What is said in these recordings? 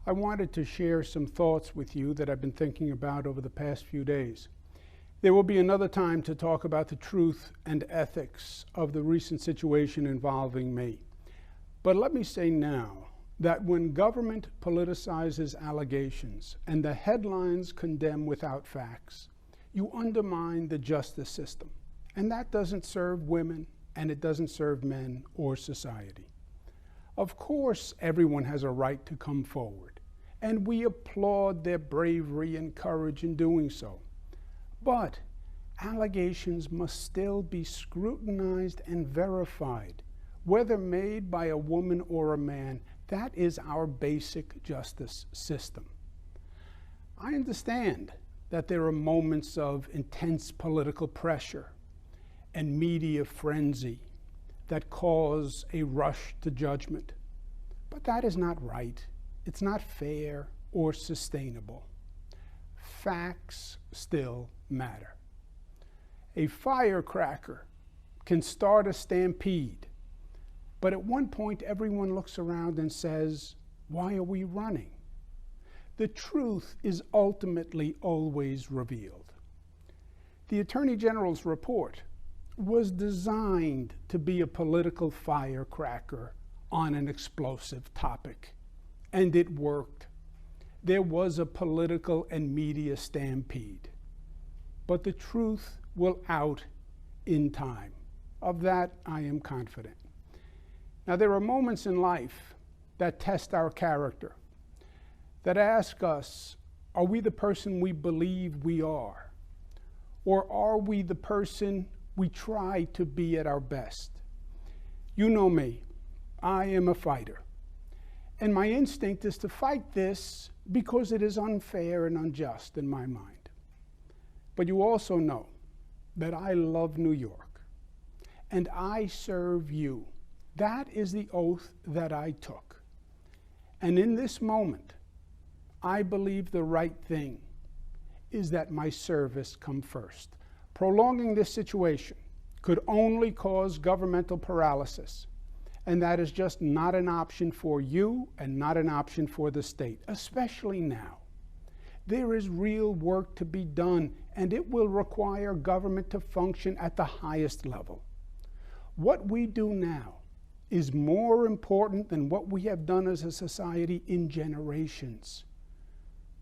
I wanted to share some thoughts with you that I've been thinking about over the past few days. There will be another time to talk about the truth and ethics of the recent situation involving me. But let me say now that when government politicizes allegations and the headlines condemn without facts, you undermine the justice system. And that doesn't serve women, and it doesn't serve men or society. Of course, everyone has a right to come forward, and we applaud their bravery and courage in doing so. But allegations must still be scrutinized and verified, whether made by a woman or a man. That is our basic justice system. I understand that there are moments of intense political pressure and media frenzy that cause a rush to judgment. But that is not right. It's not fair or sustainable. Facts still matter. A firecracker can start a stampede, but at one point everyone looks around and says, "Why are we running?" The truth is ultimately always revealed. The Attorney General's report was designed to be a political firecracker on an explosive topic, and it worked. There was a political and media stampede, but the truth will out in time. Of that, I am confident. Now, there are moments in life that test our character, that ask us, are we the person we believe we are? Or are we the person we try to be at our best? You know me, I am a fighter. And my instinct is to fight this because it is unfair and unjust in my mind. But you also know that I love New York, and I serve you. That is the oath that I took. And in this moment, I believe the right thing is that my service come first. Prolonging this situation could only cause governmental paralysis, and that is just not an option for you and not an option for the state, especially now. There is real work to be done, and it will require government to function at the highest level. What we do now is more important than what we have done as a society in generations.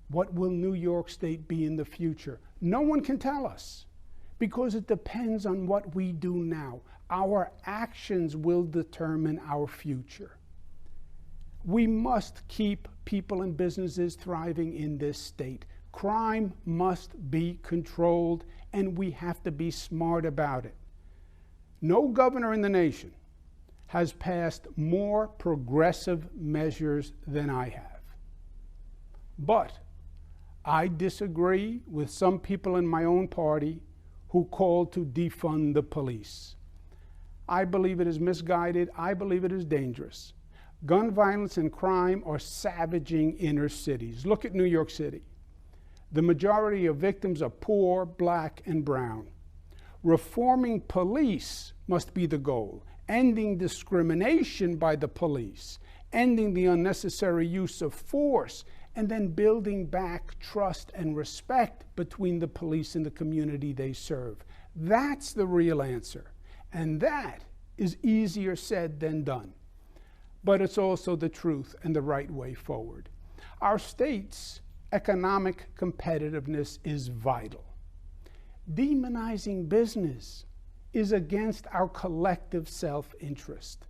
What will New York State be in the future? No one can tell us, because it depends on what we do now. Our actions will determine our future. We must keep people and businesses thriving in this state. Crime must be controlled, and we have to be smart about it. No governor in the nation has passed more progressive measures than I have. But I disagree with some people in my own party who call to defund the police. I believe it is misguided. I believe it is dangerous. Gun violence and crime are savaging inner cities. Look at New York City. The majority of victims are poor, black, and brown. Reforming police must be the goal. Ending discrimination by the police. Ending the unnecessary use of force. And then building back trust and respect between the police and the community they serve. That's the real answer. And that is easier said than done. But it's also the truth and the right way forward. Our state's economic competitiveness is vital. Demonizing business is against our collective self-interest.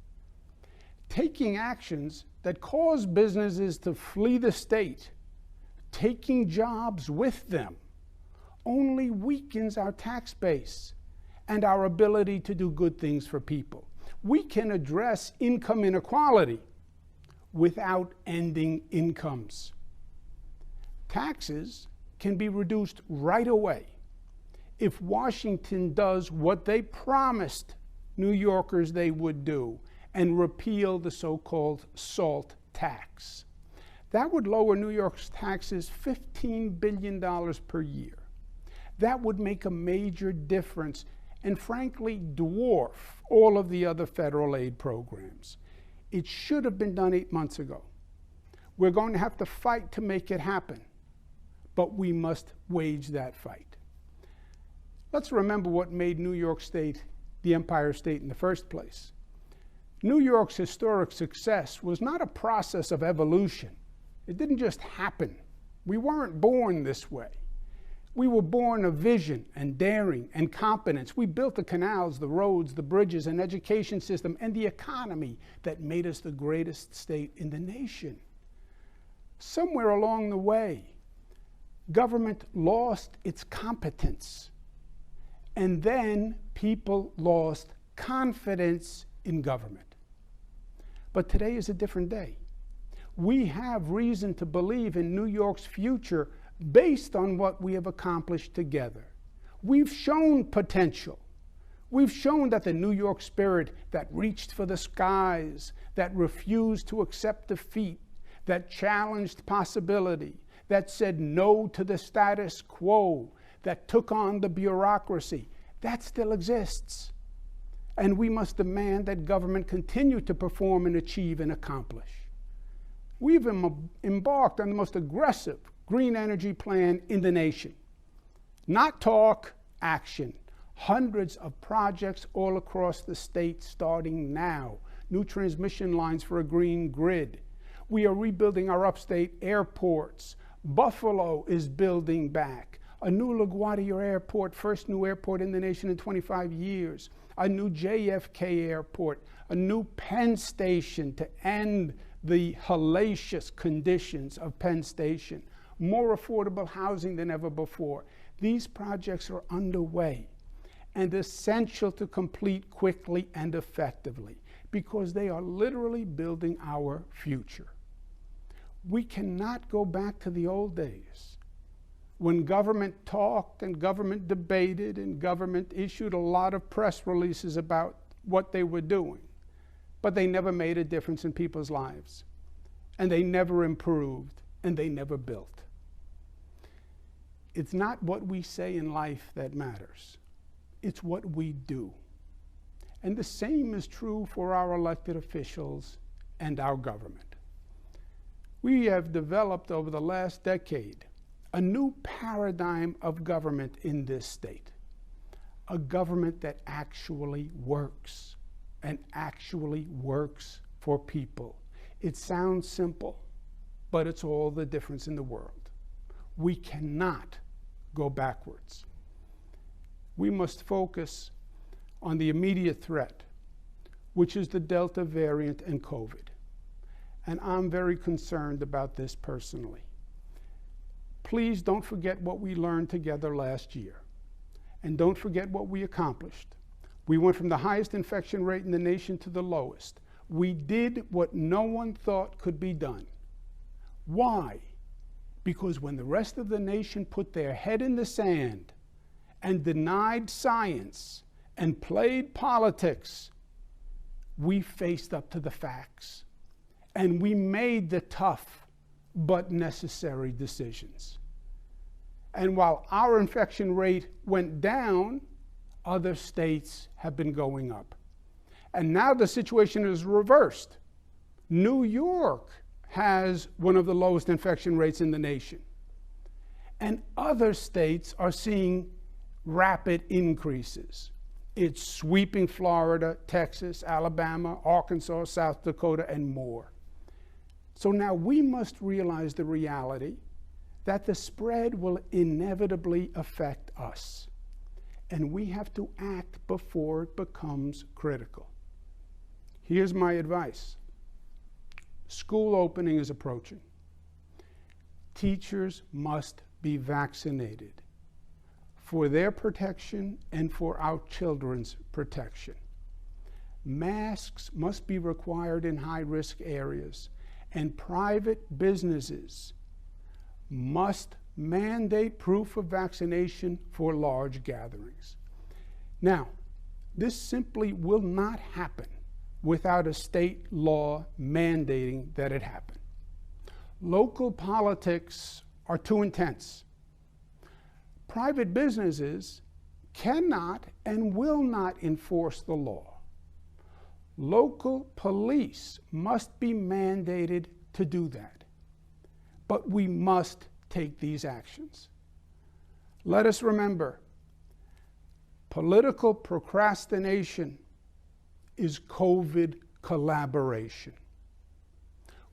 Taking actions that cause businesses to flee the state, taking jobs with them, only weakens our tax base and our ability to do good things for people. We can address income inequality without ending incomes. Taxes can be reduced right away if Washington does what they promised New Yorkers they would do and repeal the so-called SALT tax. That would lower New York's taxes $15 billion per year. That would make a major difference and frankly dwarf all of the other federal aid programs. It should have been done 8 months ago. We're going to have to fight to make it happen, but we must wage that fight. Let's remember what made New York State the Empire State in the first place. New York's historic success was not a process of evolution. It didn't just happen. We weren't born this way. We were born of vision and daring and competence. We built the canals, the roads, the bridges, an education system, and the economy that made us the greatest state in the nation. Somewhere along the way, government lost its competence, and then people lost confidence in government. But today is a different day. We have reason to believe in New York's future based on what we have accomplished together. We've shown potential. We've shown that the New York spirit that reached for the skies, that refused to accept defeat, that challenged possibility, that said no to the status quo, that took on the bureaucracy, that still exists. And we must demand that government continue to perform and achieve and accomplish. We've embarked on the most aggressive green energy plan in the nation. Not talk, action. Hundreds of projects all across the state starting now. New transmission lines for a green grid. We are rebuilding our upstate airports. Buffalo is building back. A new LaGuardia airport, first new airport in the nation in 25 years. A new JFK airport. A new Penn Station to end the hellacious conditions of Penn Station. More affordable housing than ever before. These projects are underway and essential to complete quickly and effectively because they are literally building our future. We cannot go back to the old days when government talked and government debated and government issued a lot of press releases about what they were doing, but they never made a difference in people's lives, and they never improved, and they never built. It's not what we say in life that matters. It's what we do. And the same is true for our elected officials and our government. We have developed over the last decade a new paradigm of government in this state. A government that actually works and actually works for people. It sounds simple, but it's all the difference in the world. We cannot go backwards. We must focus on the immediate threat, which is the Delta variant and COVID. And I'm very concerned about this personally. Please don't forget what we learned together last year. And don't forget what we accomplished. We went from the highest infection rate in the nation to the lowest. We did what no one thought could be done. Why? Because when the rest of the nation put their head in the sand and denied science and played politics, we faced up to the facts. And we made the tough but necessary decisions. And while our infection rate went down, other states have been going up. And now the situation is reversed. New York has one of the lowest infection rates in the nation. And other states are seeing rapid increases. It's sweeping Florida, Texas, Alabama, Arkansas, South Dakota, and more. So now we must realize the reality that the spread will inevitably affect us. And we have to act before it becomes critical. Here's my advice. School opening is approaching. Teachers must be vaccinated for their protection and for our children's protection. Masks must be required in high-risk areas, and private businesses must mandate proof of vaccination for large gatherings. Now, this simply will not happen without a state law mandating that it happen. Local politics are too intense. Private businesses cannot and will not enforce the law. Local police must be mandated to do that. but we must take these actions. Let us remember, political procrastination is COVID collaboration.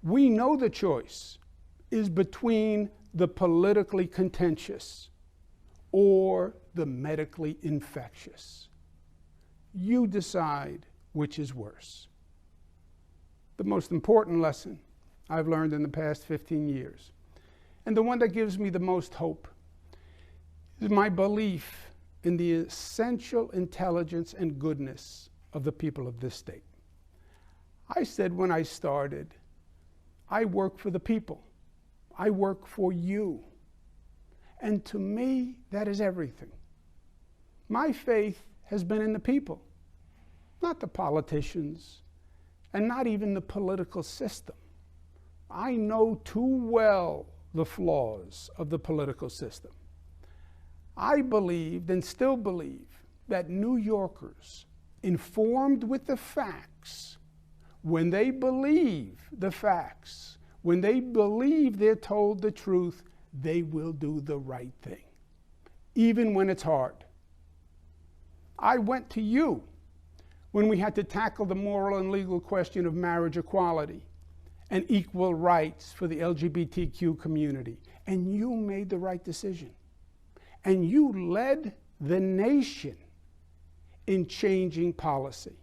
We know the choice is between the politically contentious or the medically infectious. You decide which is worse. The most important lesson I've learned in the past 15 years, and the one that gives me the most hope, is my belief in the essential intelligence and goodness of the people of this state. I said when I started, I work for the people. I work for you. And to me, that is everything. My faith has been in the people, not the politicians, and not even the political system. I know too well the flaws of the political system. I believed and still believe that New Yorkers, informed with the facts, when they believe the facts, when they believe they're told the truth, they will do the right thing, even when it's hard. I went to you when we had to tackle the moral and legal question of marriage equality and equal rights for the LGBTQ community, and you made the right decision. And you led the nation in changing policy.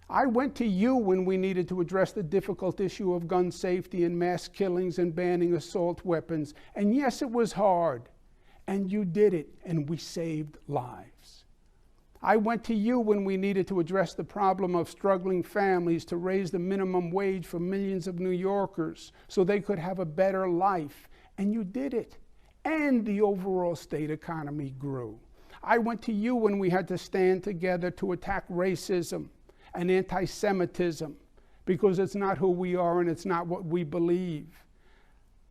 I went to you when we needed to address the difficult issue of gun safety and mass killings and banning assault weapons. And yes, it was hard. And you did it, and we saved lives. I went to you when we needed to address the problem of struggling families to raise the minimum wage for millions of New Yorkers so they could have a better life. And you did it. And the overall state economy grew. I went to you when we had to stand together to attack racism and anti-Semitism, because it's not who we are and it's not what we believe.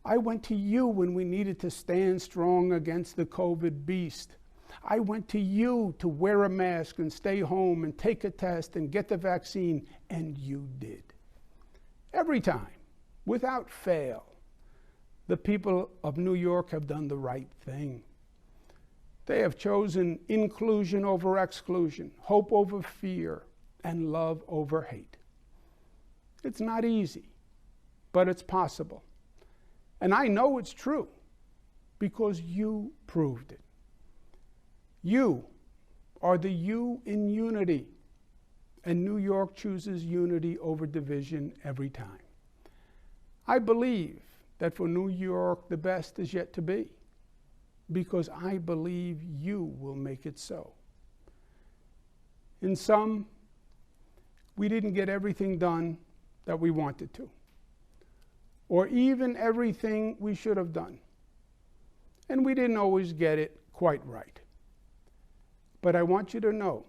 I went to you when we needed to stand strong against the COVID beast. I went to you to wear a mask and stay home and take a test and get the vaccine, and you did. Every time, without fail, the people of New York have done the right thing. They have chosen inclusion over exclusion, hope over fear, and love over hate. It's not easy, but it's possible. And I know it's true because you proved it. You are the you in unity, and New York chooses unity over division every time. I believe that for New York, the best is yet to be, because I believe you will make it so. In sum, we didn't get everything done that we wanted to, or even everything we should have done. And we didn't always get it quite right. But I want you to know,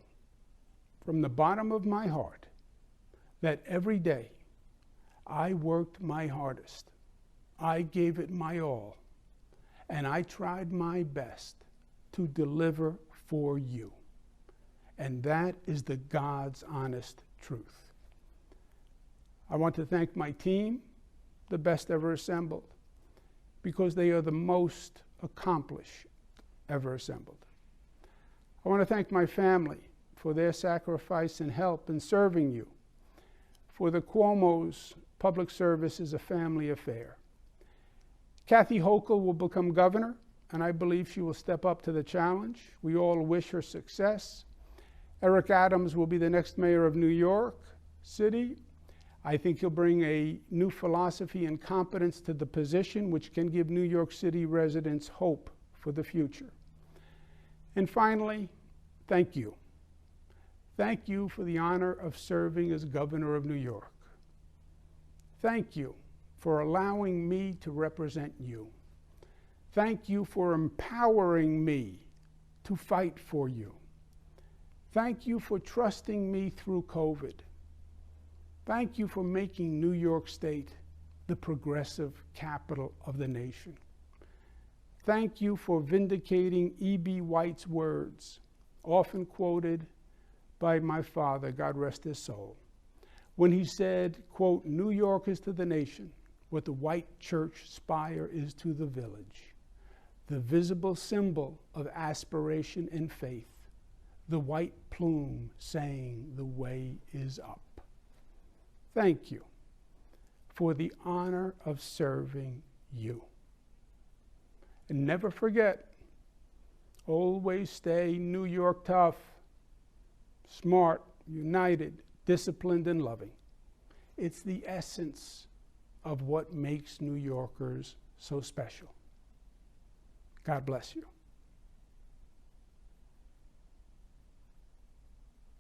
from the bottom of my heart, that every day I worked my hardest. I gave it my all, and I tried my best to deliver for you. And that is the God's honest truth. I want to thank my team, the best ever assembled, because they are the most accomplished ever assembled. I want to thank my family for their sacrifice and help in serving you. For the Cuomos, public service is a family affair. Kathy Hochul will become governor, and I believe she will step up to the challenge. We all wish her success. Eric Adams will be the next mayor of New York City. I think he'll bring a new philosophy and competence to the position, which can give New York City residents hope for the future. And finally, thank you. Thank you for the honor of serving as governor of New York. Thank you for allowing me to represent you. Thank you for empowering me to fight for you. Thank you for trusting me through COVID. Thank you for making New York State the progressive capital of the nation. Thank you for vindicating E.B. White's words, often quoted by my father, God rest his soul, when he said, quote, "New York is to the nation what the white church spire is to the village, the visible symbol of aspiration and faith, the white plume saying the way is up. Thank you for the honor of serving you. And never forget, always stay New York tough, smart, united, disciplined, and loving. It's the essence of what makes New Yorkers so special. God bless you.